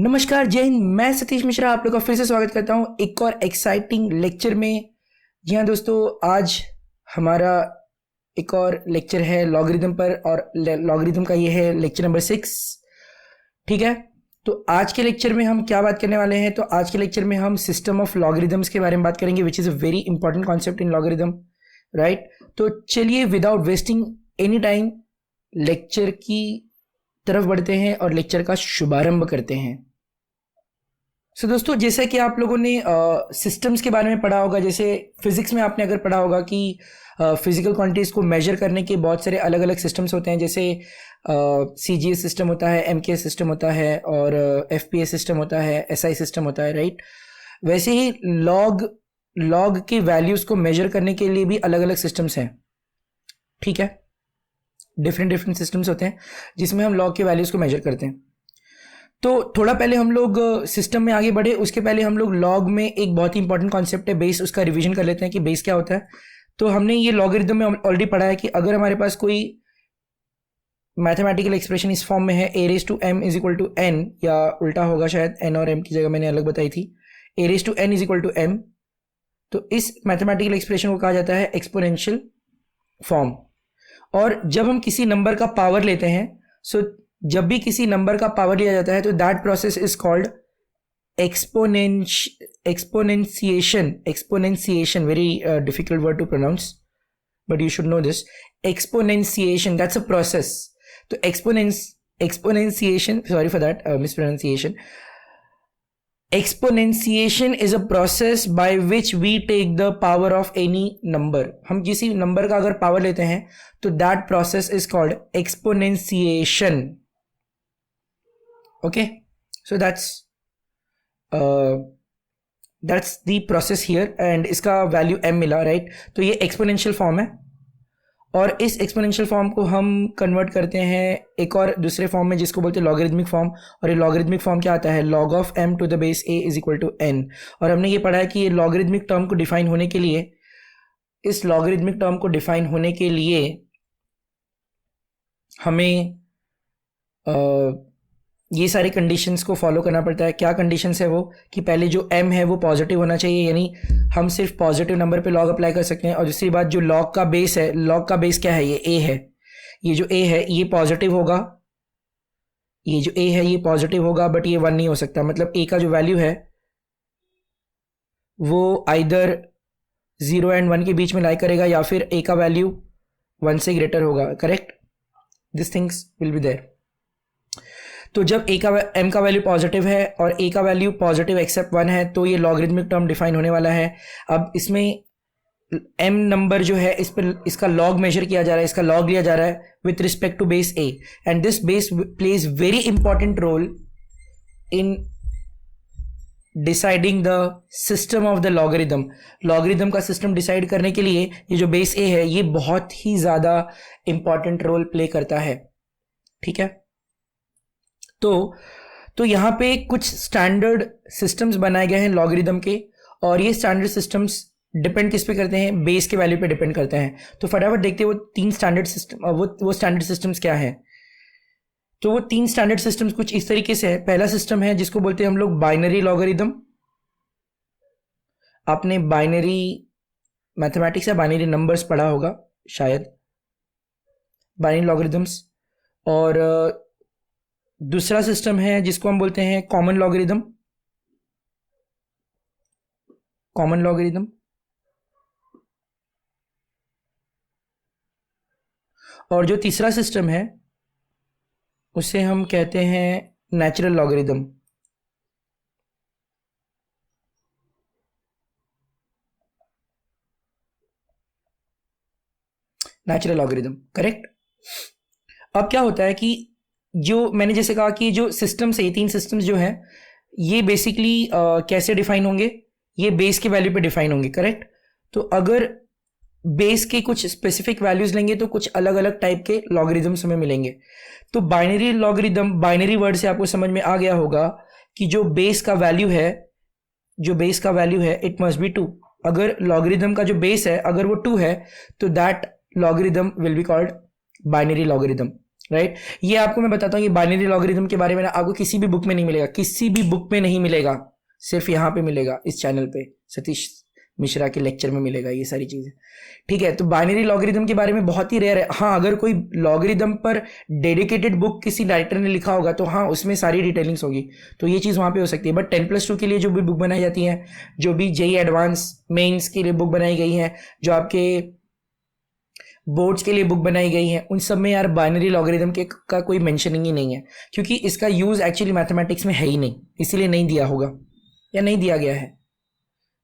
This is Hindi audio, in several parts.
नमस्कार, जय हिंद। मैं सतीश मिश्रा आप लोग का फिर से स्वागत करता हूं एक और एक्साइटिंग लेक्चर में। जी हाँ दोस्तों, आज हमारा एक और लेक्चर है लॉगरिदम पर और लॉगरिदम का ये है लेक्चर नंबर 6। ठीक है, तो आज के लेक्चर में हम क्या बात करने वाले हैं? तो आज के लेक्चर में हम सिस्टम ऑफ लॉगरिदम्स के बारे में बात करेंगे, which is a very important concept in logarithm, right. तो चलिए without wasting any time lecture की तरफ बढ़ते हैं और लेक्चर का शुभारंभ करते हैं। सो दोस्तों, जैसा कि आप लोगों ने सिस्टम्स के बारे में पढ़ा होगा, जैसे फिजिक्स में आपने अगर पढ़ा होगा कि फिजिकल क्वांटिटीज़ को मेजर करने के बहुत सारे अलग अलग सिस्टम्स होते हैं, जैसे CGS सिस्टम होता है, MKS सिस्टम होता है और FPS सिस्टम होता है, SI सिस्टम होता है, राइट। वैसे ही लॉग के वैल्यूज़ को मेजर करने के लिए भी अलग अलग सिस्टम्स हैं। ठीक है, डिफरेंट सिस्टम्स होते हैं जिसमें हम लॉग के वैल्यूज़ को मेजर करते हैं। तो थोड़ा पहले हम लोग सिस्टम में आगे बढ़े, उसके पहले हम लोग लॉग में एक बहुत ही इंपॉर्टेंट कॉन्सेप्ट है बेस, उसका रिवीजन कर लेते हैं कि बेस क्या होता है। तो हमने ये लॉगरिदम में ऑलरेडी पढ़ा है कि अगर हमारे पास कोई मैथमेटिकल एक्सप्रेशन इस फॉर्म में है a raised to m is equal to n, या उल्टा होगा शायद, n और m की जगह मैंने अलग बताई थी, a raised to n is equal to m, तो इस मैथमेटिकल एक्सप्रेशन को कहा जाता है एक्सपोनेंशियल फॉर्म। और जब हम किसी नंबर का पावर लेते हैं, सो जब भी किसी नंबर का पावर लिया जाता है तो that process is called exponentiation, very difficult word to pronounce but you should know this. Exponentiation, that's a process. तो exponentiation, sorry for that mispronunciation. Exponentiation is a process by which we take the power of any number. हम किसी नंबर का अगर पावर लेते हैं तो that process is called exponentiation. Okay, so that's the process here and इसका वैल्यू m मिला, राइट। तो ये एक्सपोनेंशियल फॉर्म है और इस एक्सपोनेंशियल फॉर्म को हम कन्वर्ट करते हैं एक और दूसरे फॉर्म में जिसको बोलते हैं लॉगरिदमिक फॉर्म। और ये लॉगरिदमिक फॉर्म क्या आता है? log of m to the base a is equal to n। और हमने ये पढ़ा है कि ये लॉगरिदमिक टर्म को डिफाइन होने के लिए, इस लॉगरिदमिक टर्म को डिफाइन होने के लिए हमें ये सारी कंडीशंस को फॉलो करना पड़ता है। क्या कंडीशंस है वो? कि पहले जो m है वो पॉजिटिव होना चाहिए, यानी हम सिर्फ पॉजिटिव नंबर पे लॉग अप्लाई कर सकते हैं। और दूसरी बात, जो लॉग का बेस है, लॉग का बेस क्या है? ये a है। ये जो a है ये पॉजिटिव होगा, ये जो a है ये पॉजिटिव होगा, बट ये 1 नहीं हो सकता। मतलब a का जो वैल्यू है वो आइदर 0 एंड 1 के बीच में लाई करेगा या फिर a का वैल्यू 1 से ग्रेटर होगा, correct. This things will be there. तो जब m का वैल्यू पॉजिटिव है और a का वैल्यू पॉजिटिव एक्सेप्ट 1 है तो ये लॉगरिदमिक टर्म डिफाइन होने वाला है। अब इसमें m नंबर जो है इस पर इसका लॉग मेजर किया जा रहा है, इसका लॉग लिया जा रहा है with respect to base a, and this base plays very important role in deciding the system of the logarithm. Logarithm का सिस्टम डिसाइड करने के लिए ये जो बेस a है ये बहुत ही ज़्यादा इंपॉर्टेंट रोल प्ले करता है। ठीक है, तो यहाँ पे कुछ स्टैंडर्ड सिस्टम्स बनाए गए हैं लॉगरिदम के, और ये स्टैंडर्ड सिस्टम्स डिपेंड किस पे करते हैं? बेस के वैल्यू पे डिपेंड करते हैं। तो फटाफट देखते हैं वो 3 स्टैंडर्ड सिस्टम, वो स्टैंडर्ड सिस्टम्स क्या है। तो वो 3 स्टैंडर्ड सिस्टम्स कुछ इस तरीके से है। पहला सिस्टम है जिसको बोलते हैं हम लोग बाइनरी लॉगरिदम। आपने बाइनरी मैथमेटिक्स या बाइनरी नंबर्स पढ़ा होगा शायद, बाइनरी लॉगरिदम्स। और दूसरा सिस्टम है जिसको हम बोलते हैं कॉमन लॉगरिदम, कॉमन लॉगरिदम। और जो तीसरा सिस्टम है उसे हम कहते हैं natural logarithm. Natural logarithm, correct. अब क्या होता है कि जो मैंने जैसे कहा कि जो सिस्टम्स है, ये 3 सिस्टम्स जो हैं ये बेसिकली कैसे डिफाइन होंगे? ये बेस के वैल्यू पे डिफाइन होंगे, करेक्ट। तो अगर बेस के कुछ स्पेसिफिक वैल्यूज लेंगे तो कुछ अलग अलग टाइप के लॉगरिदम्स हमें मिलेंगे। तो बाइनरी लॉगरिदम, बाइनरी वर्ड से आपको समझ में आ गया होगा कि जो बेस का वैल्यू है इट मस्ट बी 2। अगर लॉगरिदम का जो बेस है अगर वो 2 है तो that logarithm will be called binary logarithm, right. ये आपको मैं बताता हूँ, ये बाइनरी लॉगरिथम के बारे में ना आपको किसी भी बुक में नहीं मिलेगा, किसी भी बुक में नहीं मिलेगा, सिर्फ यहाँ पे मिलेगा, इस चैनल पे सतीश मिश्रा के लेक्चर में मिलेगा ये सारी चीज़ें। ठीक है, तो बाइनरी लॉगरिथम के बारे में बहुत ही रेयर है। हाँ, अगर कोई लॉगरिथम पर डेडिकेटेड बुक किसी राइटर ने लिखा होगा तो हाँ, उसमें सारी डिटेलिंग्स होगी, तो ये चीज़ वहाँ पे हो सकती है। बट 10+2 के लिए जो भी बुक बनाई जाती है, जो भी जेई एडवांस मेंस के लिए बुक बनाई गई है, जो आपके बोर्ड्स के लिए बुक बनाई गई है, उन सब में यार बाइनरी लॉगरिथम के का कोई मेंशनिंग ही नहीं है, क्योंकि इसका यूज़ एक्चुअली मैथमेटिक्स में है ही नहीं, इसीलिए नहीं दिया होगा या नहीं दिया गया है।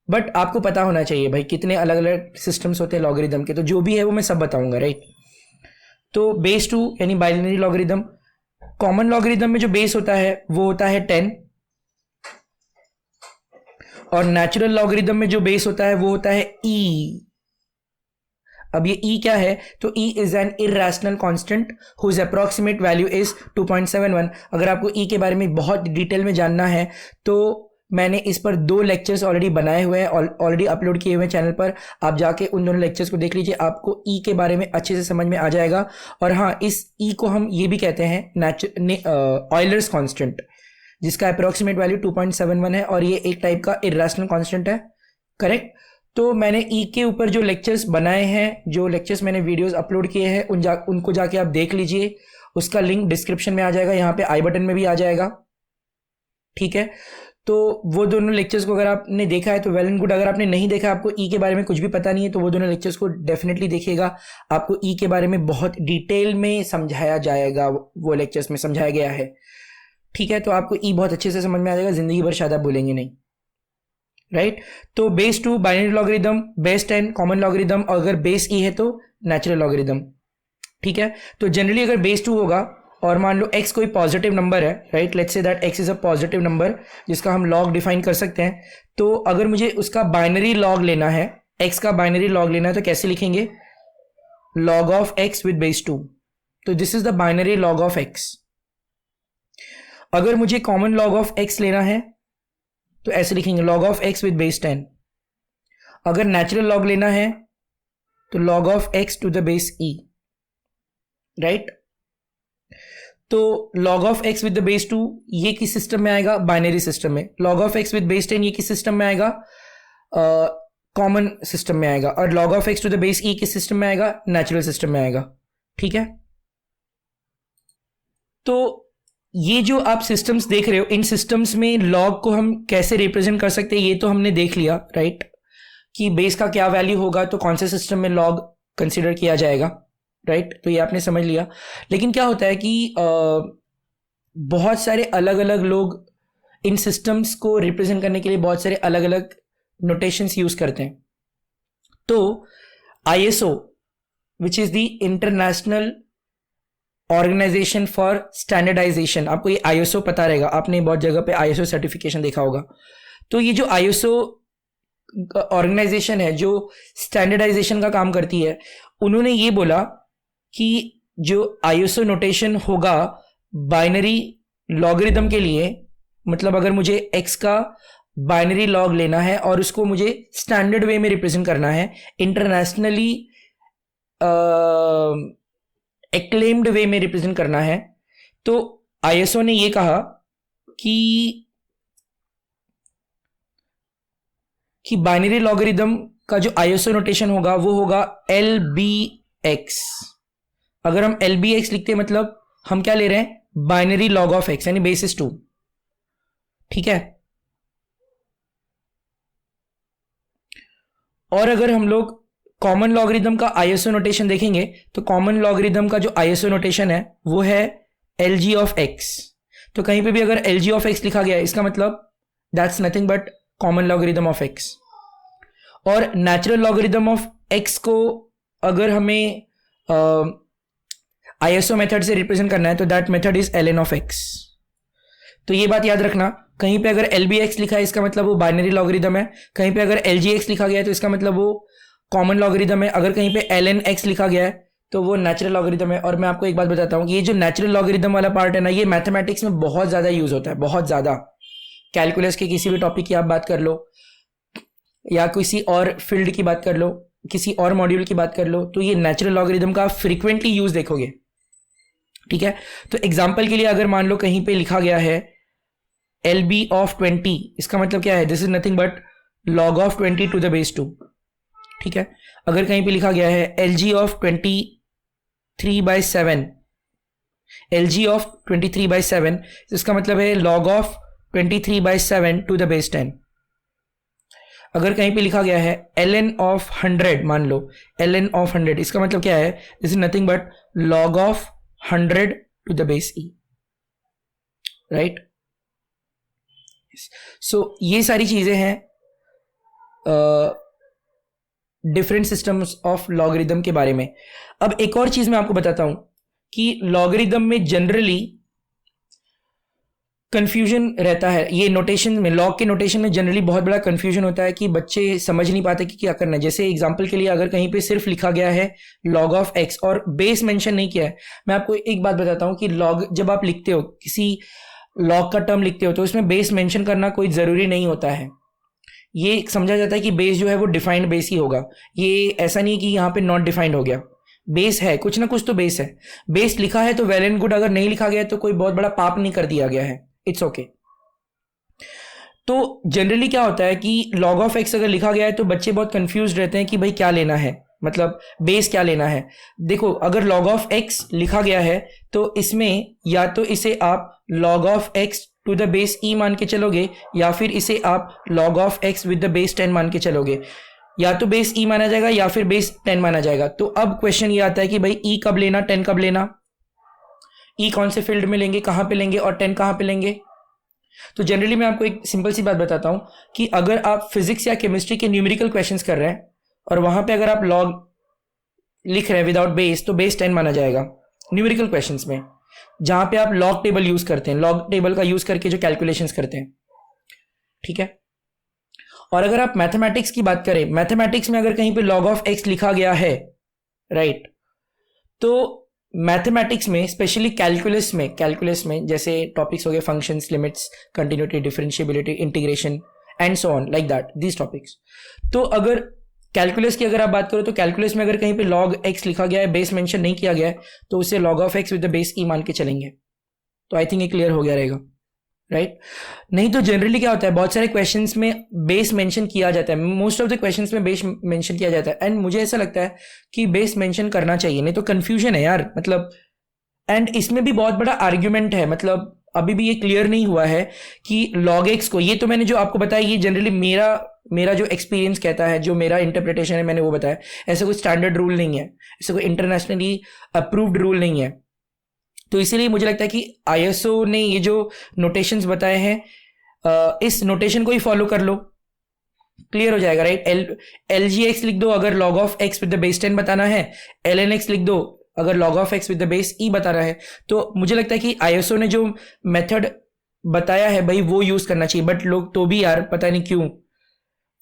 बट आपको पता होना चाहिए भाई कितने अलग अलग सिस्टम्स होते हैं लॉगरिथम के, तो जो भी है वो मैं सब बताऊंगा, राइट। तो बेस 2 यानी बाइनरी लॉगरिथम। कॉमन लॉगरिथम में जो बेस होता है वो होता है 10, और नेचुरल लॉगरिथम में जो बेस होता है वो होता है e। अब ये e क्या है, तो e is an irrational constant whose approximate value is 2.71। अगर आपको e के बारे में बहुत डिटेल में जानना है तो मैंने इस पर 2 लेक्चर्स ऑलरेडी बनाए हुए हैं, ऑलरेडी अपलोड किए हुए हैं चैनल पर, आप जाके उन दोनों लेक्चर्स को देख लीजिए, आपको ई के बारे में अच्छे से समझ में आ जाएगा। और हाँ, इस ई को हम ये भी कहते हैं ऑयलर्स कांस्टेंट, जिसका अप्रॉक्सीमेट वैल्यू 2.71 है, और ये एक टाइप का इररेशनल कांस्टेंट है, करेक्ट। तो मैंने ई के ऊपर जो लेक्चर्स बनाए हैं, जो लेक्चर्स मैंने वीडियोस अपलोड किए हैं, उनको जाके आप देख लीजिए, उसका लिंक डिस्क्रिप्शन में आ जाएगा, यहाँ पे आई बटन में भी आ जाएगा, ठीक है। तो वो दोनों लेक्चर्स को अगर आपने देखा है तो वेल एंड गुड, अगर आपने नहीं देखा, आपको ई के बारे में कुछ भी पता नहीं है, तो वो दोनों लेक्चर्स को डेफिनेटली देखिएगा, आपको ई के बारे में बहुत डिटेल में समझाया जाएगा, वो लेक्चर्स में समझाया गया है, ठीक है। तो आपको ई बहुत अच्छे से समझ में आ जाएगा, जिंदगी भर शायद आप भूलेंगे नहीं, राइट। तो base 2 binary logarithm, base 10 common logarithm, और अगर बेस ई है तो नेचुरल लॉगरिथम, ठीक है। तो जनरली अगर बेस 2 होगा और मान लो x कोई पॉजिटिव नंबर है, right, let's say that x is a positive number जिसका हम लॉग डिफाइन कर सकते हैं, तो अगर मुझे उसका बाइनरी लॉग लेना है, x का बाइनरी लॉग लेना है, तो कैसे लिखेंगे, log of x with base 2, तो this is the binary log of x। अगर मुझे कॉमन लॉग ऑफ x लेना है तो ऐसे लिखेंगे log of x with base 10। अगर नेचुरल लॉग लेना है तो log of x to the base e, right. तो log of x with the base 2 ये किस सिस्टम में आएगा, बाइनरी सिस्टम में। log of x with base 10 ये किस सिस्टम में आएगा, कॉमन सिस्टम में आएगा। और log of x to the base e किस सिस्टम में आएगा, नेचुरल सिस्टम में आएगा, ठीक है। तो ये जो आप सिस्टम्स देख रहे हो, इन सिस्टम्स में लॉग को हम कैसे रिप्रेजेंट कर सकते हैं ये तो हमने देख लिया, राइट, कि बेस का क्या वैल्यू होगा तो कौन से सिस्टम में लॉग कंसिडर किया जाएगा, राइट। तो ये आपने समझ लिया। लेकिन क्या होता है कि बहुत सारे अलग अलग लोग इन सिस्टम्स को रिप्रेजेंट करने के लिए बहुत सारे अलग अलग नोटेशंस यूज करते हैं। तो ISO which is the international organisation for standardisation, आपको ये ISO पता रहेगा, आपने बहुत जगह पे ISO सर्टिफिकेशन देखा होगा। तो ये जो ISO ऑर्गेनाइजेशन है जो स्टैंडर्डाइजेशन का काम करती है, उन्होंने ये बोला कि जो ISO नोटेशन होगा बाइनरी लॉगरिथम के लिए, मतलब अगर मुझे x का बाइनरी लॉग लेना है और उसको मुझे स्टैंडर्ड वे में रिप्रेजेंट करना है, इंटरनेशनली एक्लेम्ड वे में रिप्रेजेंट करना है, तो ISO ने ये कहा कि बाइनरी लॉगरिथम का जो ISO नोटेशन होगा वो होगा LBX। अगर हम LBX लिखते हैं मतलब हम क्या ले रहे हैं, बाइनरी लॉग ऑफ x यानी बेसिस 2, ठीक है। और अगर हम लोग कॉमन लॉगरिथम का ISO नोटेशन देखेंगे तो कॉमन लॉगरिथम का जो ISO नोटेशन है वो है LG ऑफ x। तो कहीं पे भी अगर LG ऑफ x लिखा गया है इसका मतलब that's nothing but common logarithm of x। और नेचुरल लॉगरिथम ऑफ x को अगर हमें ISO मेथड से रिप्रेजेंट करना है तो that method is ln of x। तो ये बात याद रखना, कहीं पे अगर LBX लिखा है इसका मतलब वो बाइनरी लॉगरिथम है, कहीं पे अगर LGX लिखा गया है तो इसका मतलब वो कॉमन लॉगरिथम है, अगर कहीं पे ln x लिखा गया है तो वो नेचुरल लॉगरिथम है। और मैं आपको एक बात बताता हूँ कि ये जो नेचुरल लॉगरिथम वाला पार्ट है ना, ये मैथमेटिक्स में बहुत ज़्यादा यूज होता है, बहुत ज़्यादा। कैलकुलस के किसी भी टॉपिक की आप बात कर लो या किसी और फील्ड की बात कर लो, किसी और मॉड्यूल की बात कर लो, तो ये नेचुरल लॉगरिथम का फ्रीक्वेंटली यूज देखोगे, ठीक है, तो एग्जाम्पल के लिए अगर मान लो कहीं पे लिखा गया है LB ऑफ 20, इसका मतलब क्या है, this is nothing but log of 20 to the base 2। ठीक है, अगर कहीं पे लिखा गया है LG ऑफ 23/7, LG ऑफ 23/7, इसका मतलब है log of 23/7 to the base 10। अगर कहीं पे लिखा गया है ln ऑफ 100, मान लो ln ऑफ 100, इसका मतलब क्या है, this is nothing but log of 100 to the base e, right. So ये सारी चीजें हैं डिफरेंट सिस्टम्स ऑफ लॉगरिदम के बारे में। अब एक और चीज मैं आपको बताता हूं कि लॉगरिदम में जनरली कंफ्यूजन रहता है। ये नोटेशन में, लॉग के नोटेशन में जनरली बहुत बड़ा कंफ्यूजन होता है कि बच्चे समझ नहीं पाते कि क्या करना है। जैसे एग्जांपल के लिए अगर कहीं पे सिर्फ लिखा गया है log ऑफ x और बेस मेंशन नहीं किया है, मैं आपको एक बात बताता हूं कि log जब आप लिखते हो, किसी log का टर्म लिखते हो, तो उसमें बेस मेंशन करना कोई जरूरी नहीं होता है। ये समझा जाता है कि बेस जो है वो डिफाइंड बेस ही होगा। ये ऐसा नहीं कि यहाँ पे नॉट डिफाइंड हो गया, बेस है, कुछ ना कुछ तो बेस है। बेस लिखा है तो वेल एंड गुड, अगर नहीं लिखा गया तो कोई बहुत बड़ा पाप नहीं कर दिया गया है, इट्स ओके। तो जनरली क्या होता है कि log ऑफ x अगर लिखा गया है तो बच्चे बहुत कंफ्यूज रहते हैं कि भाई क्या लेना है, मतलब बेस क्या लेना है। देखो, अगर log ऑफ x लिखा गया है तो इसमें या तो इसे आप log of x to the base e मान के चलोगे, या फिर इसे आप log of x with the base 10 मान के चलोगे। या तो बेस e माना जाएगा या फिर बेस 10 माना जाएगा। तो अब क्वेश्चन ये आता है कि भाई e कब लेना, 10 कब लेना, e कौन से फील्ड में लेंगे, कहां पे लेंगे, और 10 कहां पे लेंगे। तो जनरली मैं आपको एक सिंपल सी बात बताता हूं कि अगर आप फिजिक्स या केमिस्ट्री के न्यूमेरिकल क्वेश्चंस कर रहे हैं और वहां पे अगर आप log लिख रहे हैं विदाउट बेस, तो बेस 10 माना जाएगा न्यूमेरिकल क्वेश्चंस में, जहां पे आप log टेबल यूज करते हैं, log टेबल का यूज करके जो कैलकुलेशंस करते हैं। ठीक है, और अगर आप मैथमेटिक्स की बात करें, मैथमेटिक्स में अगर कहीं पे log ऑफ x लिखा गया है, राइट, तो मैथमेटिक्स में स्पेशली कैलकुलस में जैसे टॉपिक्स हो गए functions, limits, continuity, differentiability, integration and so on, like that, these topics. तो अगर कैलकुलस की अगर आप बात करो तो कैलकुलस में अगर कहीं पे log x लिखा गया है, बेस मेंशन नहीं किया गया है, तो उसे log of x with the base e मान के चलेंगे। तो आई थिंक ये क्लियर हो गया रहेगा, राइट। नहीं तो जनरली क्या होता है, बहुत सारे क्वेश्चंस में बेस मेंशन किया जाता है, मोस्ट ऑफ द क्वेश्चंस में बेस मेंशन किया जाता है, एंड मुझे ऐसा लगता है कि बेस मेंशन करना चाहिए, नहीं तो कंफ्यूजन है यार, मतलब। एंड इसमें भी बहुत बड़ा आर्ग्यूमेंट है, मतलब अभी भी ये क्लियर नहीं हुआ है कि log x को, ये तो मैंने जो आपको बताया ये जनरली मेरा जो एक्सपीरियंस कहता है, जो मेरा इंटरप्रिटेशन है, मैंने वो बताया। ऐसा कोई स्टैंडर्ड रूल नहीं है, ऐसा कोई इंटरनेशनली अप्रूव्ड रूल नहीं है। तो इसीलिए मुझे लगता है कि ISO ने ये जो नोटेशंस बताए हैं, इस नोटेशन को ही फॉलो कर लो, क्लियर हो जाएगा, राइट। LGX लिख दो अगर log of x with the base 10 बताना है, LNX लिख दो अगर log of x with the base e बताना है। तो मुझे लगता है कि ISO ने जो मेथड बताया है भाई वो यूज करना चाहिए, बट लोग तो भी यार पता नहीं क्यों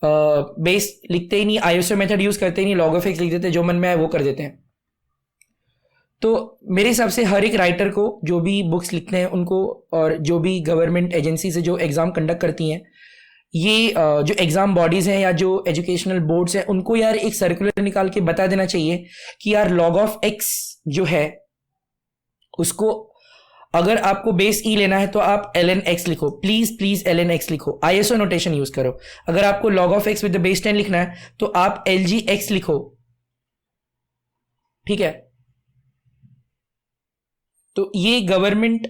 बेस लिखते ही नहीं, ISO मेथड यूज करते ही नहीं, log ऑफ x लिख देते, जो मन में आए वो कर देते हैं। तो मेरे हिसाब से हर एक राइटर को, जो भी बुक्स लिखते हैं उनको, और जो भी गवर्नमेंट एजेंसी से जो एग्जाम कंडक्ट करती हैं, ये जो एग्जाम बॉडीज हैं या जो एजुकेशनल बोर्ड्स हैं, उनको यार एक सर्कुलर निकाल के बता देना चाहिए कि यार log ऑफ x जो है उसको, अगर आपको बेस e लेना है तो आप ln x लिखो, प्लीज ln x लिखो, ISO नोटेशन यूज करो। अगर आपको log of x with the base 10 लिखना है तो आप LGX लिखो, ठीक है। तो ये गवर्नमेंट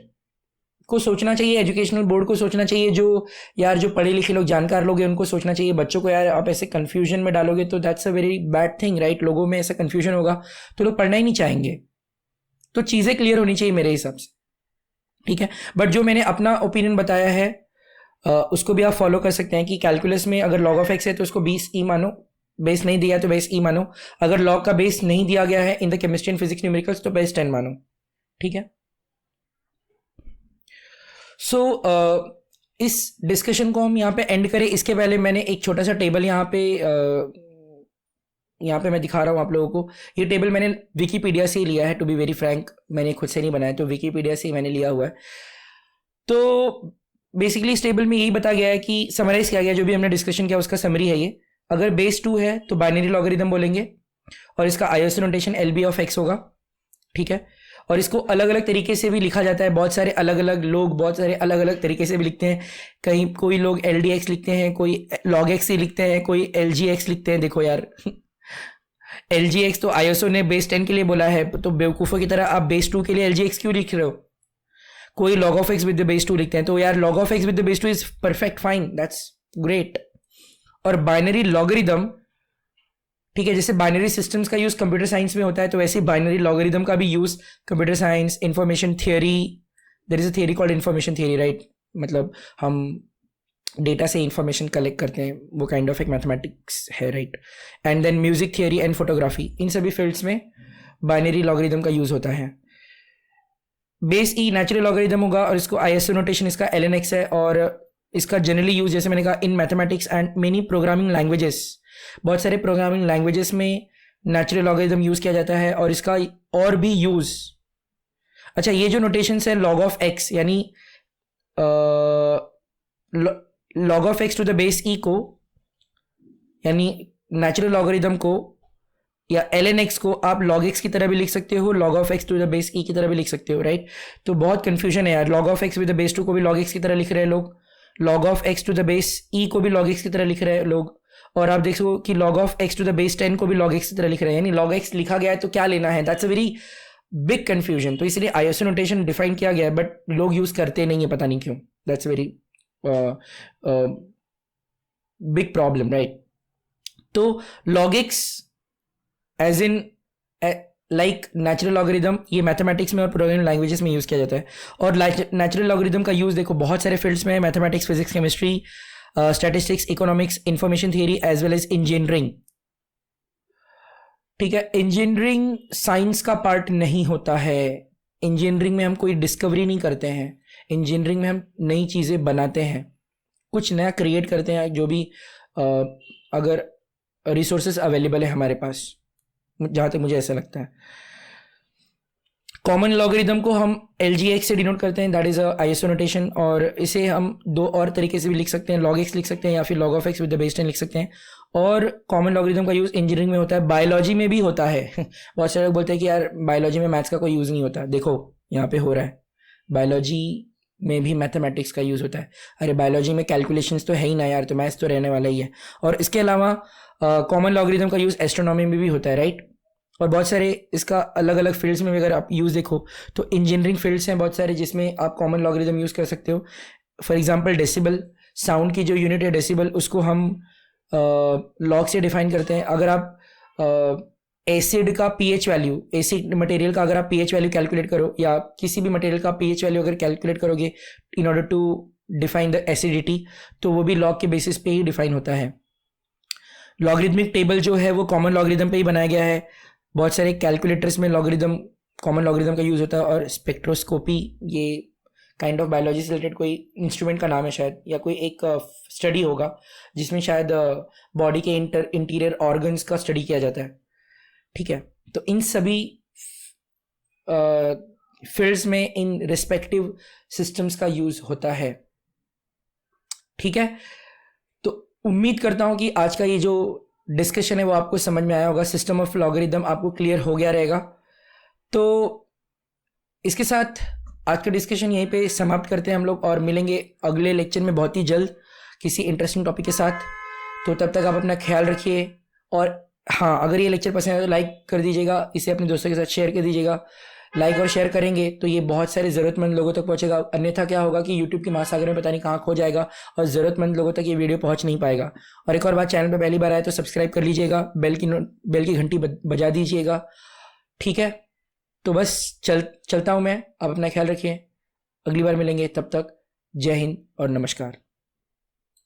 को सोचना चाहिए, एजुकेशनल बोर्ड को सोचना चाहिए, जो पढ़े लिखे लोग, जानकार लोग हैं, उनको सोचना चाहिए। बच्चों को यार आप ऐसे कंफ्यूजन में डालोगे तो that's a very bad thing, right. लोगों में ऐसा कंफ्यूजन होगा तो लोग पढ़ना ही नहीं चाहेंगे। तो चीज़ें क्लियर होनी चाहिए मेरे हिसाब से, ठीक है। बट जो मैंने अपना ओपिनियन बताया है उसको भी आप फॉलो कर सकते हैं कि कैलकुलस में अगर log ऑफ x है तो उसको बेस e मानो, बेस नहीं दिया तो बेस e मानो। अगर log का बेस नहीं दिया गया है in the chemistry and physics numericals तो बेस 10 मानो, ठीक है। सो इस डिस्कशन को हम यहाँ पे एंड करें, इसके पहले मैंने एक छोटा सा टेबल यहाँ पे मैं दिखा रहा हूँ आप लोगों को। ये टेबल मैंने विकीपीडिया से ही लिया है, टू बी वेरी फ्रैंक, मैंने खुद से नहीं बनाया, तो विकीपीडिया से ही मैंने लिया हुआ है। तो बेसिकली इस टेबल में यही बताया गया है कि समराइज किया गया, जो भी हमने डिस्कशन किया उसका समरी है ये। अगर बेस 2 है तो बाइनरी लॉगरिदम बोलेंगे और इसका ISO notation LB of x होगा, ठीक है। और इसको अलग अलग तरीके से भी लिखा जाता है। बहुत सारे अलग अलग लोग बहुत सारे अलग अलग तरीके से भी लिखते हैं। कहीं कोई लोग LDX लिखते हैं, कोई logx ही लिखते हैं, कोई LGX लिखते हैं। देखो यार LGX तो ISO ने बेस 10 के लिए बोला है, तो बेवकूफ़ों की तरह आप बेस 2 के लिए LGX क्यों लिख रहे हो? कोई log of x with the base 2 लिखते हैं, तो यार log of x with the base 2 is perfect, fine, that's great. और बाइनरी लॉगरिदम, ठीक है, जैसे बाइनरी सिस्टम्स का यूज कंप्यूटर साइंस में होता है, तो वैसे बाइनरी लॉगरिदम का भी use computer science, information theory, there is a theory called information theory, right? मतलब हम डेटा से इंफॉर्मेशन कलेक्ट करते हैं, वो काइंड ऑफ एक मैथमेटिक्स है, right? And then music theory and photography, इन सभी फील्ड्स में बाइनरी लॉगरिदम का यूज होता है। बेस ई नेचुरल लॉगरिदम होगा और इसको ISO नोटेशन इसका LNX है, और इसका जनरली यूज जैसे मैंने कहा in mathematics and many programming languages, बहुत सारे प्रोग्रामिंग लैंग्वेजेस में नेचुरल लॉगरिदम यूज किया जाता है। और इसका और भी यूज, अच्छा, ये जो नोटेशंस है log of x यानी log of x to the base e को, यानी नेचुरल लॉगरिदम को या lnx को आप log x की तरह भी लिख सकते हो, log of x to the base e की तरह भी लिख सकते हो, राइट? तो बहुत कंफ्यूजन है यार, log of x with the base 2 को भी log x की तरह लिख रहे हैं लोग, log of x to the base e को भी log x की तरह लिख रहे हैं लोग, और आप देख सको कि log of x to the base 10 को भी log x की तरह लिख रहे हैं। यानी log x लिखा गया है तो क्या लेना है? That's a very big confusion. तो इसलिए ISO नोटेशन डिफाइन किया गया है, बट लोग यूज करते नहीं है, पता नहीं क्यों। That's very big problem, right? तो log x as in like natural logarithm, ये मैथमेटिक्स में और प्रोग्रामिंग लैंग्वेजेस में यूज किया जाता है। और नेचुरल लॉगरिदम का यूज देखो बहुत सारे फील्ड्स में है, mathematics, physics, chemistry, statistics, economics, information theory as well as engineering. ठीक है, इंजीनियरिंग साइंस का पार्ट नहीं होता है। इंजीनियरिंग में हम कोई डिस्कवरी नहीं करते हैं, इंजीनियरिंग में हम नई चीज़ें बनाते हैं, कुछ नया क्रिएट करते हैं, जो भी अगर रिसोर्सेज अवेलेबल है हमारे पास, जहाँ तक मुझे ऐसा लगता है। कॉमन लॉगरिदम को हम LGX से डिनोट करते हैं, that is a ISO notation, और इसे हम दो और तरीके से भी लिख सकते हैं, log x लिख सकते हैं या फिर log of x with the base 10 लिख सकते हैं। और कॉमन लॉगरिदम का यूज इंजीनियरिंग में होता है, बायोलॉजी में भी होता है बहुत सारे लोग बोलते हैं कि यार बायोलॉजी में मैथ्स का कोई यूज़ नहीं होता, देखो यहाँ पे हो रहा है, बायोलॉजी में भी मैथमेटिक्स का यूज़ होता है। अरे बायोलॉजी में कैलकुलेशंस तो है ही ना यार, तो मैथ्स तो रहने वाला ही है। और इसके अलावा कॉमन लॉगरिदम का यूज़ एस्ट्रोनॉमी में भी होता है, राइट? और बहुत सारे इसका अलग अलग फील्ड्स में भी अगर आप यूज़ देखो तो इंजीनियरिंग फील्ड्स हैं बहुत सारे जिसमें आप कॉमन लॉगरिदम यूज़ कर सकते हो। फॉर एग्जांपल डेसिबल, साउंड की जो यूनिट है डेसिबल, उसको हम लॉग से डिफाइन करते हैं। अगर आप एसिड का pH वैल्यू, एसिड मटेरियल का अगर आप pH वैल्यू कैलकुलेट करो, या किसी भी मटेरियल का pH वैल्यू अगर कैलकुलेट करोगे in order to define the acidity, तो वो भी लॉग के बेसिस पे ही डिफाइन होता है। लॉगरिदमिक टेबल जो है वो कॉमन लॉगरिदम पे ही बनाया गया है। बहुत सारे कैलकुलेटर्स में लॉगरिदम, कॉमन लॉगरिदम का यूज़ होता है। और स्पेक्ट्रोस्कोपी, ये काइंड ऑफ बायोलॉजी से रिलेटेड कोई इंस्ट्रूमेंट का नाम है शायद, या कोई एक स्टडी होगा जिसमें शायद बॉडी के इंटीरियर ऑर्गन्स का स्टडी किया जाता है। ठीक है, तो इन सभी फील्ड्स में इन रिस्पेक्टिव सिस्टम्स का यूज़ होता है। ठीक है, तो उम्मीद करता हूँ कि आज का ये जो डिस्कशन है वो आपको समझ में आया होगा, सिस्टम ऑफ लॉगरिदम आपको क्लियर हो गया रहेगा। तो इसके साथ आज का डिस्कशन यहीं पे समाप्त करते हैं हम लोग, और मिलेंगे अगले लेक्चर में बहुत ही जल्द किसी इंटरेस्टिंग टॉपिक के साथ। तो तब तक आप अपना ख्याल रखिए, और हाँ, अगर ये लेक्चर पसंद है तो लाइक कर दीजिएगा, इसे अपने दोस्तों के साथ शेयर कर दीजिएगा। लाइक और शेयर करेंगे तो ये बहुत सारे ज़रूरतमंद लोगों तक पहुंचेगा, अन्यथा क्या होगा कि यूट्यूब के महासागर में पता नहीं कहाँ खो जाएगा और ज़रूरतमंद लोगों तक ये वीडियो पहुंच नहीं पाएगा। और एक और बात, चैनल पे पहली बार आए तो सब्सक्राइब कर लीजिएगा, बेल की घंटी बजा दीजिएगा। ठीक है, तो बस चलता हूँ मैं, आप अपना ख्याल रखिए, अगली बार मिलेंगे, तब तक जय हिंद और नमस्कार।